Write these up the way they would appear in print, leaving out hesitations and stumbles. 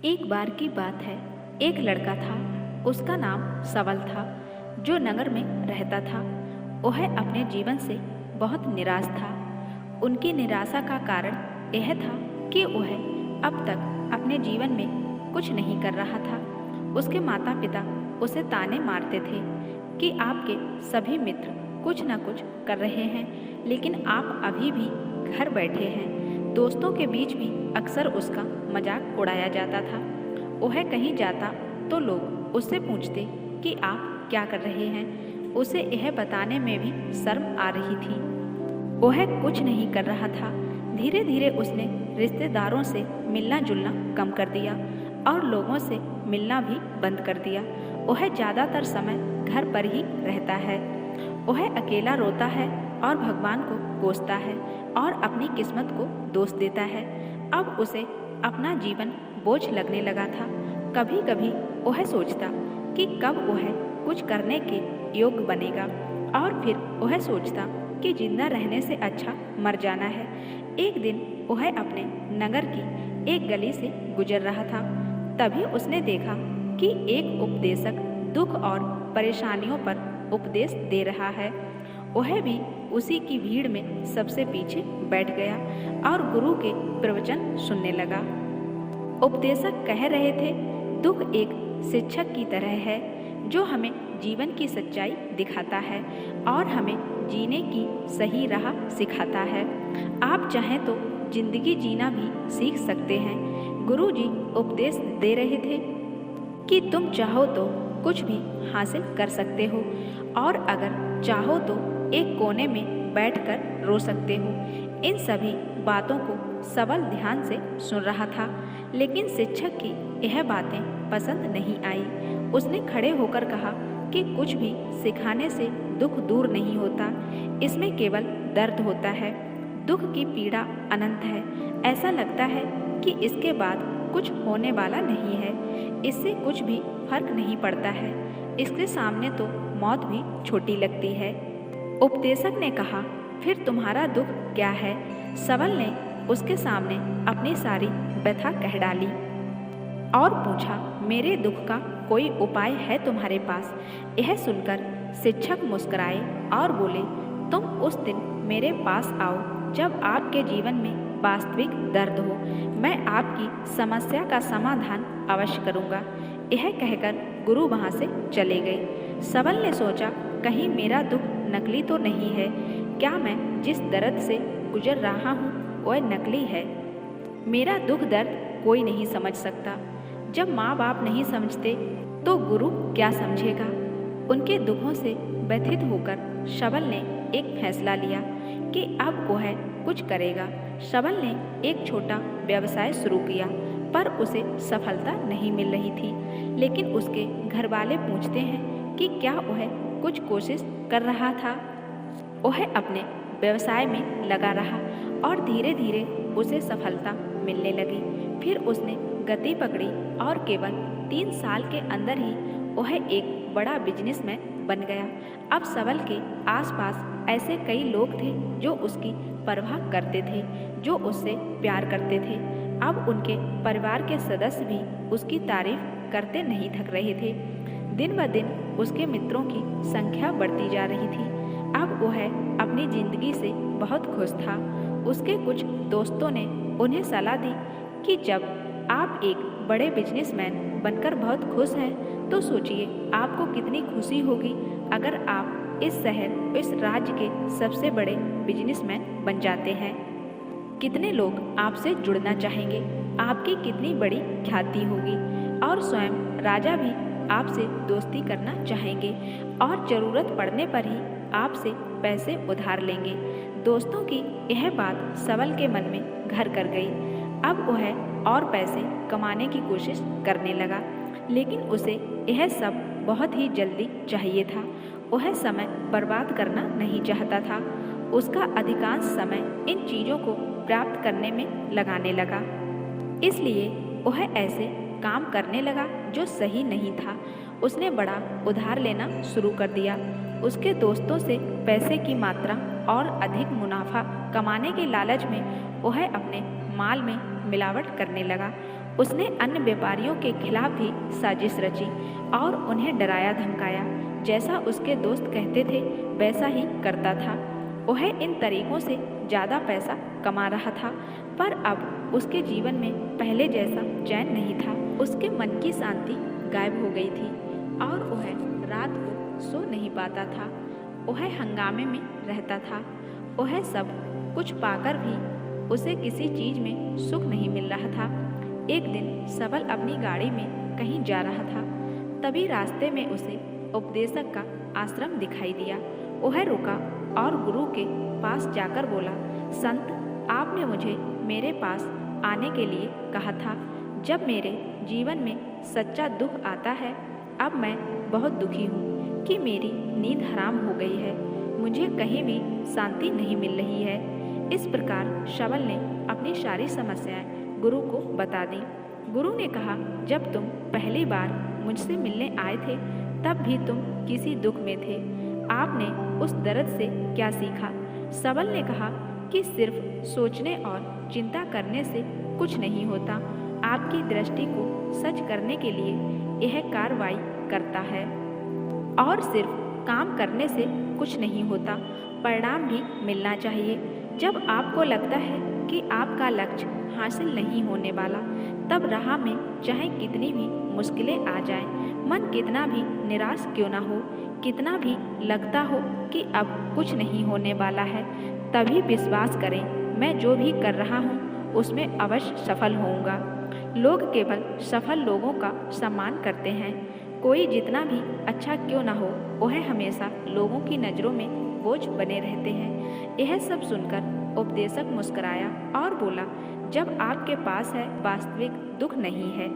एक बार की बात है। एक लड़का था, उसका नाम सवल था, जो नगर में रहता था। वह अपने जीवन से बहुत निराश था। उनकी निराशा का कारण यह था कि वह अब तक अपने जीवन में कुछ नहीं कर रहा था। उसके माता पिता उसे ताने मारते थे कि आपके सभी मित्र कुछ न कुछ कर रहे हैं, लेकिन आप अभी भी घर बैठे हैं। दोस्तों के बीच भी अक्सर उसका मजाक उड़ाया जाता था। वह कहीं जाता तो लोग उससे पूछते कि आप क्या कर रहे हैं। उसे यह बताने में भी शर्म आ रही थी। वह कुछ नहीं कर रहा था। धीरे धीरे उसने रिश्तेदारों से मिलना जुलना कम कर दिया और लोगों से मिलना भी बंद कर दिया। वह ज़्यादातर समय घर पर ही रहता है। वह अकेला रोता है और भगवान को कोसता है और अपनी किस्मत को दोष देता है। अब उसे अपना जीवन बोझ लगने लगा था। कभी कभी वह सोचता कि कब वह कुछ करने के योग्य बनेगा, और फिर वह सोचता कि जिंदा रहने से अच्छा मर जाना है। एक दिन वह अपने नगर की एक गली से गुजर रहा था। तभी उसने देखा कि एक उपदेशक दुख और परेशानियों पर उपदेश दे रहा है। वह भी उसी की भीड़ में सबसे पीछे बैठ गया और गुरु के प्रवचन सुनने लगा। उपदेशक कह रहे थे, दुख एक शिक्षक की तरह है जो हमें जीवन की सच्चाई दिखाता है और हमें जीने की सही राह सिखाता है। आप चाहें तो जिंदगी जीना भी सीख सकते हैं। गुरु जी उपदेश दे रहे थे कि तुम चाहो तो कुछ भी हासिल कर सकते हो, और अगर चाहो तो एक कोने में बैठकर रो सकते हो। इन सभी बातों को सवल ध्यान से सुन रहा था, लेकिन शिक्षक की यह बातें पसंद नहीं आई। उसने खड़े होकर कहा कि कुछ भी सिखाने से दुख दूर नहीं होता, इसमें केवल दर्द होता है। दुख की पीड़ा अनंत है। ऐसा लगता है कि इसके बाद कुछ होने वाला नहीं है। इससे कुछ भी फर्क नहीं पड़ता है। इसके सामने तो मौत भी छोटी लगती है। उपदेशक ने कहा, फिर तुम्हारा दुख क्या है? सवल ने उसके सामने अपनी सारी व्यथा कह डाली और पूछा, मेरे दुख का कोई उपाय है तुम्हारे पास? यह सुनकर शिक्षक मुस्कुराए और बोले, तुम उस दिन मेरे पास आओ जब आपके जीवन में वास्तविक दर्द हो। मैं आपकी समस्या का समाधान अवश्य करूँगा। यह कहकर गुरु वहाँ से चले गए। सवल ने सोचा, कहीं मेरा दुख नकली तो नहीं है? क्या मैं जिस दर्द से गुजर रहा हूँ वह नकली है? मेरा दुख दर्द कोई नहीं समझ सकता। जब माँ बाप नहीं समझते तो गुरु क्या समझेगा? उनके दुखों से व्यथित होकर सवल ने एक फैसला लिया कि अब वह कुछ करेगा। सवल ने एक छोटा व्यवसाय शुरू किया, पर उसे सफलता नहीं मिल रही थी। लेकिन उसके घर वाले पूछते हैं कि क्या वह कुछ कोशिश कर रहा था। वह अपने व्यवसाय में लगा रहा और धीरे धीरे उसे सफलता मिलने लगी। फिर उसने गति पकड़ी और केवल 3 साल के अंदर ही वह एक बड़ा बिजनेसमैन बन गया। अब सवल के आसपास ऐसे कई लोग थे जो उसकी परवाह करते थे, जो उससे प्यार करते थे। अब उनके परिवार के सदस्य भी उसकी तारीफ करते नहीं थक रहे थे। दिन ब दिन उसके मित्रों की संख्या बढ़ती जा रही थी। अब वह अपनी जिंदगी से बहुत खुश था। उसके कुछ दोस्तों ने उन्हें सलाह दी कि जब आप एक बड़े बिजनेसमैन बनकर बहुत खुश हैं, तो सोचिए आपको कितनी खुशी होगी अगर आप इस शहर, इस राज्य के सबसे बड़े बिजनेसमैन बन जाते हैं। कितने लोग आपसे जुड़ना चाहेंगे, आपकी कितनी बड़ी ख्याति होगी, और स्वयं राजा भी आपसे दोस्ती करना चाहेंगे और ज़रूरत पड़ने पर ही आपसे पैसे उधार लेंगे। दोस्तों की यह बात सवल के मन में घर कर गई। अब वह और पैसे कमाने की कोशिश करने लगा, लेकिन उसे यह सब बहुत ही जल्दी चाहिए था। वह समय बर्बाद करना नहीं चाहता था। उसका अधिकांश समय इन चीज़ों को प्राप्त करने में लगाने लगा। इसलिए वह ऐसे काम करने लगा जो सही नहीं था। उसने बड़ा उधार लेना शुरू कर दिया। उसके दोस्तों से पैसे की मात्रा और अधिक मुनाफा कमाने के लालच में वह अपने माल में मिलावट करने लगा। उसने अन्य व्यापारियों के खिलाफ भी साजिश रची और उन्हें डराया धमकाया। जैसा उसके दोस्त कहते थे वैसा ही करता था। वह इन तरीकों से ज़्यादा पैसा कमा रहा था, पर अब उसके जीवन में पहले जैसा चैन नहीं था। उसके मन की शांति गायब हो गई थी और वह रात को सो नहीं पाता था। वह हंगामे में रहता था। वह सब कुछ पाकर भी उसे किसी चीज में सुख नहीं मिल रहा था। एक दिन सबल अपनी गाड़ी में कहीं जा रहा था, तभी रास्ते में उसे उपदेशक का आश्रम दिखाई दिया। वह रुका और गुरु के पास जाकर बोला, संत, आपने मुझे मेरे पास आने के लिए कहा था। जब मेरे जीवन में सच्चा दुख आता है, अब मैं बहुत दुखी हूँ कि मेरी नींद हराम हो गई है। मुझे कहीं भी शांति नहीं मिल रही है। इस प्रकार सबल ने अपनी सारी समस्याएं गुरु को बता दी। गुरु ने कहा, जब तुम पहली बार मुझसे मिलने आए थे तब भी तुम किसी दुख में थे। आपने उस दर्द से क्या सीखा? सबल ने कहा कि सिर्फ सोचने और चिंता करने से कुछ नहीं होता। आपकी दृष्टि को सच करने के लिए यह कार्रवाई करता है और सिर्फ काम करने से कुछ नहीं होता, परिणाम भी मिलना चाहिए। जब आपको लगता है कि आपका लक्ष्य हासिल नहीं होने वाला, तब राह में चाहे कितनी भी मुश्किलें आ जाएं, मन कितना भी निराश क्यों ना हो, कितना भी लगता हो कि अब कुछ नहीं होने वाला है, तभी विश्वास करें, मैं जो भी कर रहा हूँ उसमें अवश्य सफल होऊंगा। लोग केवल सफल लोगों का सम्मान करते हैं। कोई जितना भी अच्छा क्यों ना हो, वह हमेशा लोगों की नज़रों में बोझ बने रहते हैं। यह सब सुनकर उपदेशक मुस्कुराया और बोला, जब आपके पास है वास्तविक दुख नहीं है,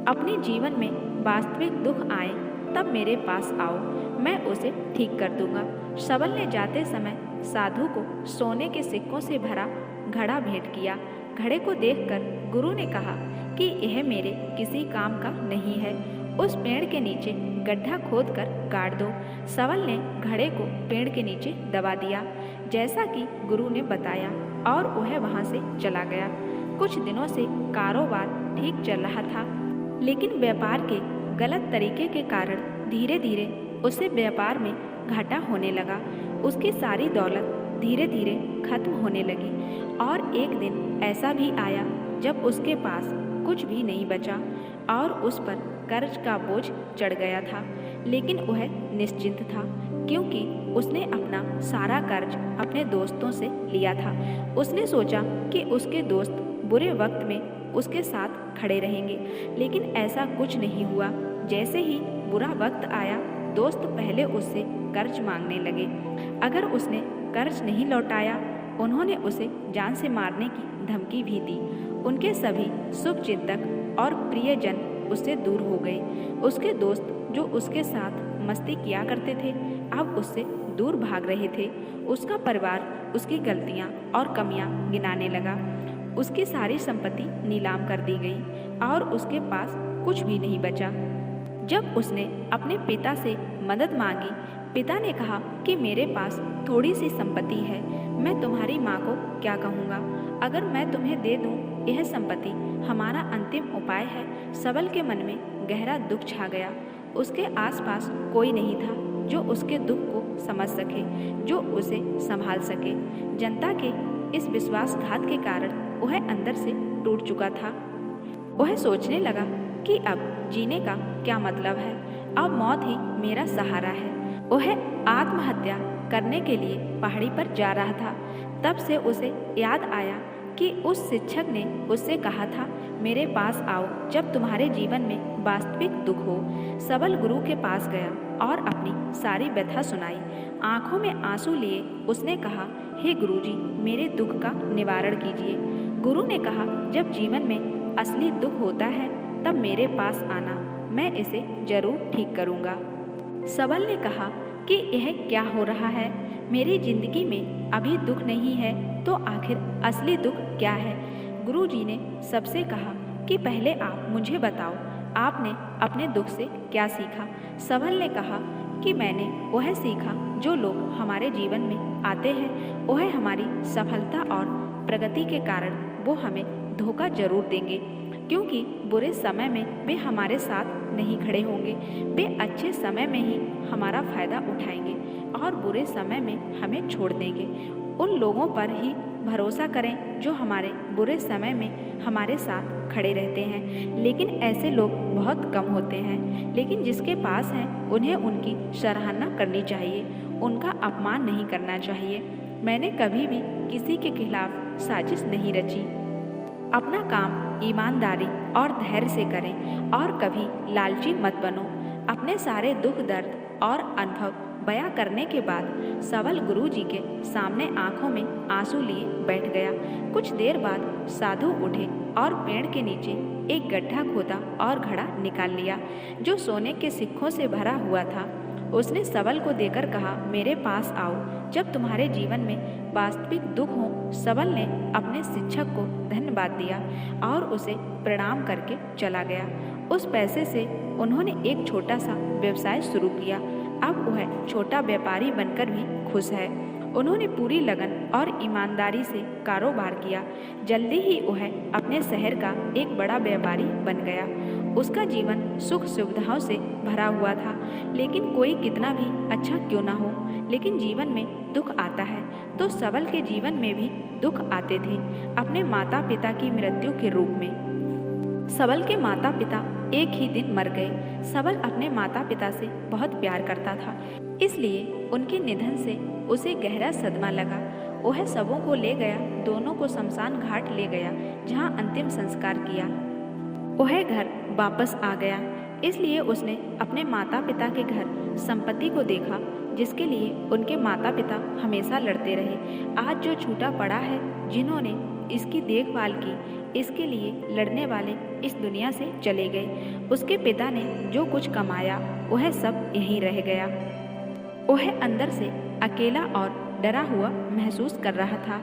अपने जीवन में वास्तविक दुख आए तब मेरे पास आओ, मैं उसे ठीक कर दूंगा। सबल ने जाते समय साधु को सोने के सिक्कों से भरा घड़ा भेंट किया। घड़े को देखकर गुरु ने कहा कि यह मेरे किसी काम का नहीं है, उस पेड़ के नीचे गड्ढा खोदकर गाड़ दो। सबल ने घड़े को पेड़ के नीचे दबा दिया, जैसा कि गुरु ने बताया, और वह वहां से चला गया। कुछ दिनों से कारोबार ठीक चल रहा था, लेकिन व्यापार के गलत तरीके के कारण धीरे धीरे उसे व्यापार में घाटा होने लगा। उसकी सारी दौलत धीरे धीरे खत्म होने लगी और एक दिन ऐसा भी आया जब उसके पास कुछ भी नहीं बचा और उस पर कर्ज का बोझ चढ़ गया था। लेकिन वह निश्चिंत था, क्योंकि उसने अपना सारा कर्ज अपने दोस्तों से लिया था। उसने सोचा कि उसके दोस्त बुरे वक्त में उसके साथ खड़े रहेंगे, लेकिन ऐसा कुछ नहीं हुआ। जैसे ही बुरा वक्त आया, दोस्त पहले उससे कर्ज मांगने लगे। अगर उसने कर्ज नहीं लौटाया, उन्होंने उसे जान से मारने की धमकी भी दी। उनके सभी शुभचिंतक और प्रियजन उससे दूर हो गए। उसके दोस्त जो उसके साथ मस्ती किया करते थे, अब उससे दूर भाग रहे थे। उसका परिवार उसकी गलतियां और कमियां गिनाने लगा। उसकी सारी संपत्ति नीलाम कर दी गई और उसके पास कुछ भी नहीं बचा। जब उसने अपने पिता से मदद मांगी, पिता ने कहा कि मेरे पास थोड़ी सी संपत्ति है, मैं तुम्हारी माँ को क्या कहूँगा? अगर मैं तुम्हें दे दूँ यह संपत्ति, हमारा अंतिम उपाय है। सबल के मन में गहरा दुख छा गया। उसके आसपास कोई नहीं था जो उसके दुख को समझ सके, जो उसे संभाल सके। जनता के इस विश्वासघात के कारण वह अंदर से टूट चुका था। वह सोचने लगा कि अब जीने का क्या मतलब है, अब मौत ही मेरा सहारा है। वह आत्महत्या करने के लिए पहाड़ी पर जा रहा था। तब से उसे याद आया कि उस शिक्षक ने उससे कहा था, मेरे पास आओ जब तुम्हारे जीवन में वास्तविक दुख हो। सबल गुरु के पास गया और अपनी सारी व्यथा सुनाई। आंखों में आंसू लिए उसने कहा, हे गुरुजी, मेरे दुख का निवारण कीजिए। गुरु ने कहा, जब जीवन में असली दुख होता है तब मेरे पास आना, मैं इसे जरूर ठीक करूँगा। सबल ने कहा कि यह क्या हो रहा है, मेरी जिंदगी में अभी दुख नहीं है तो आखिर असली दुख क्या है? गुरुजी ने सबसे कहा कि पहले आप मुझे बताओ, आपने अपने दुख से क्या सीखा? सबल ने कहा कि मैंने वह सीखा जो लोग हमारे जीवन में आते हैं, वह हमारी सफलता और प्रगति के कारण वो हमें धोखा जरूर देंगे। क्योंकि बुरे समय में वे हमारे साथ नहीं खड़े होंगे। वे अच्छे समय में ही हमारा फायदा उठाएंगे और बुरे समय में हमें छोड़ देंगे। उन लोगों पर ही भरोसा करें जो हमारे बुरे समय में हमारे साथ खड़े रहते हैं, लेकिन ऐसे लोग बहुत कम होते हैं। लेकिन जिसके पास हैं उन्हें उनकी सराहना करनी चाहिए, उनका अपमान नहीं करना चाहिए। मैंने कभी भी किसी के खिलाफ साजिश नहीं रची। अपना काम ईमानदारी और धैर्य से करें और कभी लालची मत बनो। अपने सारे दुख दर्द और अनुभव बयां करने के बाद सवल गुरुजी के सामने आंखों में आंसू लिए बैठ गया। कुछ देर बाद साधु उठे और पेड़ के नीचे एक गड्ढा खोदा और घड़ा निकाल लिया जो सोने के सिक्कों से भरा हुआ था। उसने सवल को देकर कहा, मेरे पास आओ जब तुम्हारे जीवन में वास्तविक दुख हो। सवल ने अपने शिक्षक को धन्यवाद दिया और उसे प्रणाम करके चला गया। उस पैसे से उन्होंने एक छोटा सा व्यवसाय शुरू किया। अब वह छोटा व्यापारी बनकर भी खुश है। उन्होंने पूरी लगन और ईमानदारी से कारोबार किया। जल्दी ही वह अपने शहर का एक बड़ा व्यापारी बन गया। उसका जीवन सुख सुविधाओं से भरा हुआ था, लेकिन कोई कितना भी अच्छा क्यों ना हो, लेकिन जीवन में दुख आता है। तो सवल के जीवन में भी दुख आते थे, अपने माता पिता की मृत्यु के रूप में। सवल के माता पिता एक ही दिन मर गए। सवल अपने माता पिता से बहुत प्यार करता था, इसलिए उनके निधन से उसे गहरा सदमा लगा। वह सबों को ले गया, दोनों को शमशान घाट ले गया जहां अंतिम संस्कार किया। वह घर वापस आ गया, इसलिए उसने अपने माता पिता के घर संपत्ति को देखा जिसके लिए उनके माता पिता हमेशा लड़ते रहे। आज जो छूटा पड़ा है, जिन्होंने इसकी देखभाल की, इसके लिए लड़ने वाले इस दुनिया से चले गए। उसके पिता ने जो कुछ कमाया वह सब यहीं रह गया। वह अंदर से अकेला और डरा हुआ महसूस कर रहा था,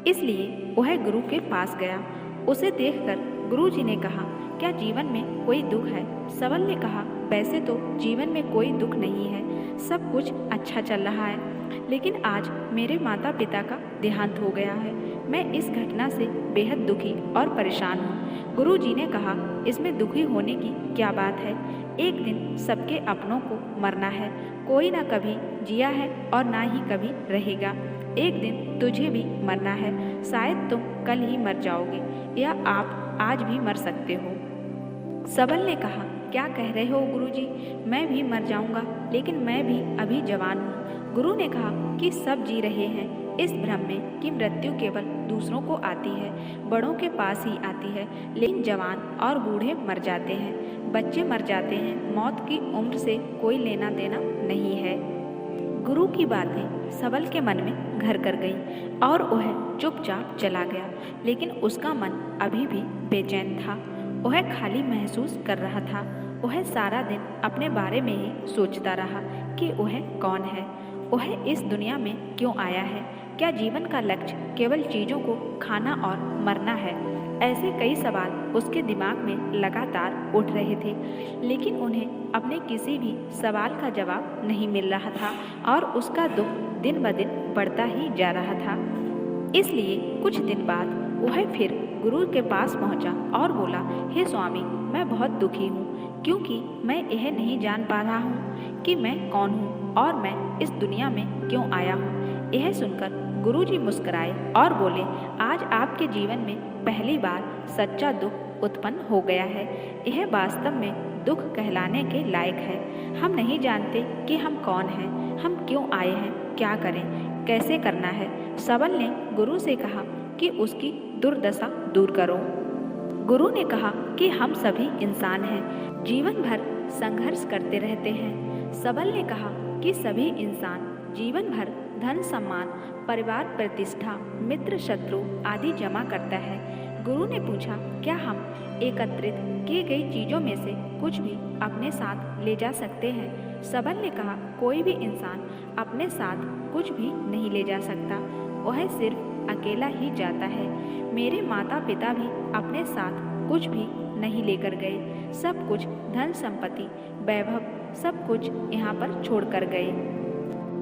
इसलिए वह गुरु के पास गया। उसे देखकर गुरुजी ने कहा, क्या जीवन में कोई दुख है? सवल ने कहा, वैसे तो जीवन में कोई दुख नहीं है, सब कुछ अच्छा चल रहा है, लेकिन आज मेरे माता पिता का देहांत हो गया है। मैं इस घटना से बेहद दुखी और परेशान हूँ। गुरुजी ने कहा, इसमें दुखी होने की क्या बात है? एक दिन सबके अपनों को मरना है। कोई ना कभी जिया है और ना ही कभी रहेगा। एक दिन तुझे भी मरना है। शायद तुम कल ही मर जाओगे या आप आज भी मर सकते हो। सवल ने कहा, क्या कह रहे हो गुरुजी? मैं भी मर जाऊंगा, लेकिन मैं भी अभी जवान हूँ। गुरु ने कहा कि सब जी रहे हैं इस भ्रम में कि मृत्यु केवल दूसरों को आती है, बड़ों के पास ही आती है, लेकिन जवान और बूढ़े मर जाते हैं, बच्चे मर जाते हैं। मौत की उम्र से कोई लेना देना नहीं है। गुरु की बातें सवल के मन में घर कर गई और वह चुपचाप चला गया, लेकिन उसका मन अभी भी बेचैन था। वह खाली महसूस कर रहा था। वह सारा दिन अपने बारे में ही सोचता रहा कि वह कौन है, वह इस दुनिया में क्यों आया है, क्या जीवन का लक्ष्य केवल चीज़ों को खाना और मरना है? ऐसे कई सवाल उसके दिमाग में लगातार उठ रहे थे, लेकिन उन्हें अपने किसी भी सवाल का जवाब नहीं मिल रहा था और उसका दुख दिन ब दिन बढ़ता ही जा रहा था। इसलिए कुछ दिन बाद वह फिर गुरु के पास पहुंचा और बोला, हे स्वामी, मैं बहुत दुखी हूँ, क्योंकि मैं यह नहीं जान पा रहा हूँ कि मैं कौन हूँ और मैं इस दुनिया में क्यों आया हूँ। यह सुनकर गुरुजी मुस्कुराए और बोले, आज आपके जीवन में पहली बार सच्चा दुख उत्पन्न हो गया है। यह वास्तव में दुख कहलाने के लायक है। हम नहीं जानते कि हम कौन हैं, हम क्यों आए हैं, क्या करें, कैसे करना है। सवल ने गुरु से कहा कि उसकी दुर्दशा दूर करो। गुरु ने कहा कि हम सभी इंसान हैं, जीवन भर संघर्ष करते रहते हैं। सवल ने कहा कि सभी इंसान जीवन भर धन, सम्मान, परिवार, प्रतिष्ठा, मित्र, शत्रु आदि जमा करता है। गुरु ने पूछा, क्या हम एकत्रित की गई चीज़ों में से कुछ भी अपने साथ ले जा सकते हैं? सवल ने कहा, कोई भी इंसान अपने साथ कुछ भी नहीं ले जा सकता, वह सिर्फ अकेला ही जाता है। मेरे माता पिता भी अपने साथ कुछ भी नहीं लेकर गए, सब कुछ धन संपत्ति, वैभव, सब कुछ यहाँ पर छोड़ कर गए।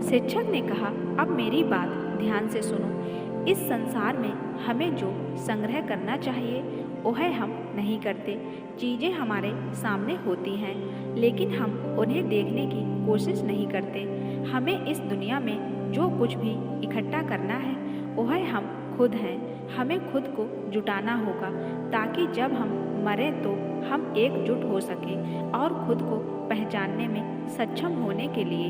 शिक्षक ने कहा, अब मेरी बात ध्यान से सुनो। इस संसार में हमें जो संग्रह करना चाहिए वह हम नहीं करते। चीज़ें हमारे सामने होती हैं, लेकिन हम उन्हें देखने की कोशिश नहीं करते। हमें इस दुनिया में जो कुछ भी इकट्ठा करना है वह हम खुद हैं। हमें खुद को जुटाना होगा ताकि जब हम मरें तो हम एकजुट हो सकें और खुद को पहचानने में सक्षम होने के लिए।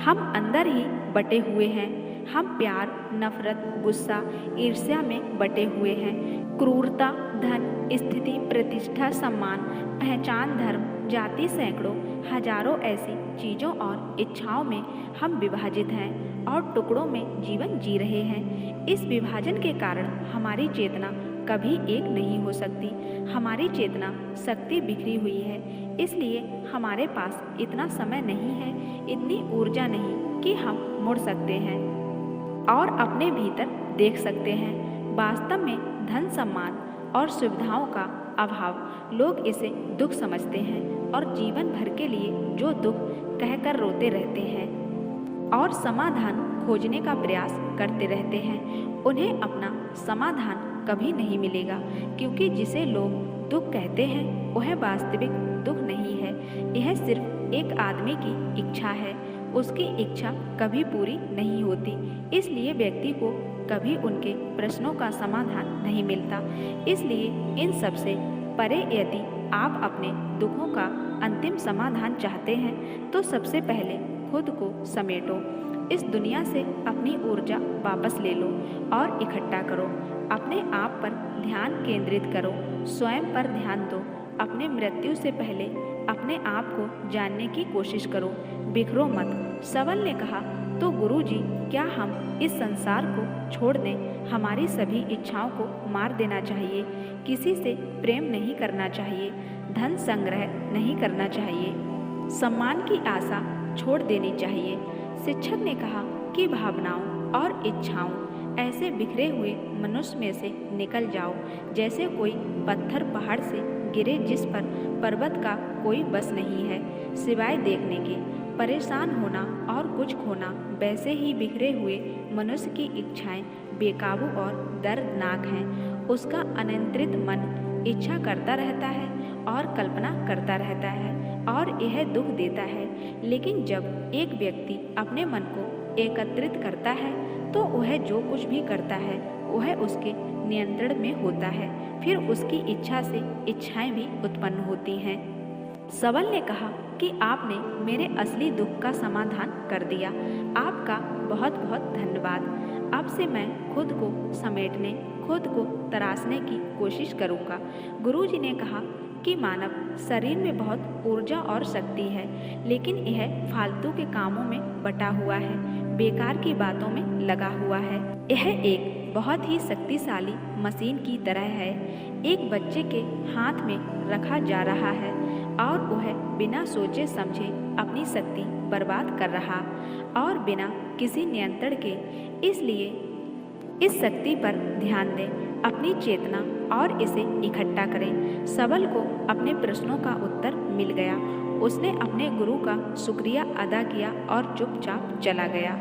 हम अंदर ही बटे हुए हैं। हम प्यार, नफरत, गुस्सा, ईर्ष्या में बटे हुए हैं। क्रूरता, धन, स्थिति, प्रतिष्ठा, सम्मान, पहचान, धर्म, जाति, सैकड़ों, हजारों ऐसी चीज़ों और इच्छाओं में हम विभाजित हैं और टुकड़ों में जीवन जी रहे हैं। इस विभाजन के कारण हमारी चेतना कभी एक नहीं हो सकती। हमारी चेतना शक्ति बिखरी हुई है, इसलिए हमारे पास इतना समय नहीं है, इतनी ऊर्जा नहीं कि हम मुड़ सकते हैं और अपने भीतर देख सकते हैं। वास्तव में धन, सम्मान और सुविधाओं का अभाव लोग इसे दुख समझते हैं और जीवन भर के लिए जो दुख कहकर रोते रहते हैं और समाधान खोजने का प्रयास करते रहते हैं, उन्हें अपना समाधान कभी नहीं मिलेगा, क्योंकि जिसे लोग दुख कहते हैं वह वास्तविक दुख नहीं है। यह सिर्फ एक आदमी की इच्छा है। उसकी इच्छा कभी पूरी नहीं होती, इसलिए व्यक्ति को कभी उनके प्रश्नों का समाधान नहीं मिलता। इसलिए इन सब से परे यदि आप अपने दुखों का अंतिम समाधान चाहते हैं तो सबसे पहले खुद को समेटो। इस दुनिया से अपनी ऊर्जा वापस ले लो और इकट्ठा करो। अपने आप पर ध्यान केंद्रित करो, स्वयं पर ध्यान दो। अपने मृत्यु से पहले अपने आप को जानने की कोशिश करो, बिखरो मत। सबल ने कहा, तो गुरुजी, क्या हम इस संसार को छोड़ दें? हमारी सभी इच्छाओं को मार देना चाहिए, किसी से प्रेम नहीं करना चाहिए, धन संग्रह नहीं करना चाहिए, सम्मान की आशा छोड़ देनी चाहिए। शिक्षक ने कहा कि भावनाओं और इच्छाओं ऐसे बिखरे हुए मनुष्य में से निकल जाओ जैसे कोई पत्थर पहाड़ से गिरे जिस पर पर्वत का कोई बस नहीं है सिवाय देखने के। परेशान होना और कुछ खोना वैसे ही बिखरे हुए मनुष्य की इच्छाएं बेकाबू और दर्दनाक हैं। उसका अनियंत्रित मन इच्छा करता रहता है और कल्पना करता रहता है और यह दुख देता है। लेकिन जब एक व्यक्ति अपने मन को एकत्रित करता है तो वह जो कुछ भी करता है वह उसके नियंत्रण में होता है। फिर उसकी इच्छा से इच्छाएं भी उत्पन्न होती हैं। सबल ने कहा कि आपने मेरे असली दुख का समाधान कर दिया। आपका बहुत बहुत धन्यवाद। अब से मैं खुद को समेटने, खुद को तराशने की कोशिश करूँगा। गुरुजी ने कहा कि मानव शरीर में बहुत ऊर्जा और शक्ति है, लेकिन यह फालतू के कामों में बटा हुआ है, बेकार की बातों में लगा हुआ है। यह एक बहुत ही शक्तिशाली मशीन की तरह है, एक बच्चे के हाथ में रखा जा रहा है और वह बिना सोचे समझे अपनी शक्ति बर्बाद कर रहा और बिना किसी नियंत्रण के। इसलिए इस शक्ति पर ध्यान दें, अपनी चेतना और इसे इकट्ठा करें। सबल को अपने प्रश्नों का उत्तर मिल गया। उसने अपने गुरु का शुक्रिया अदा किया और चुपचाप चला गया।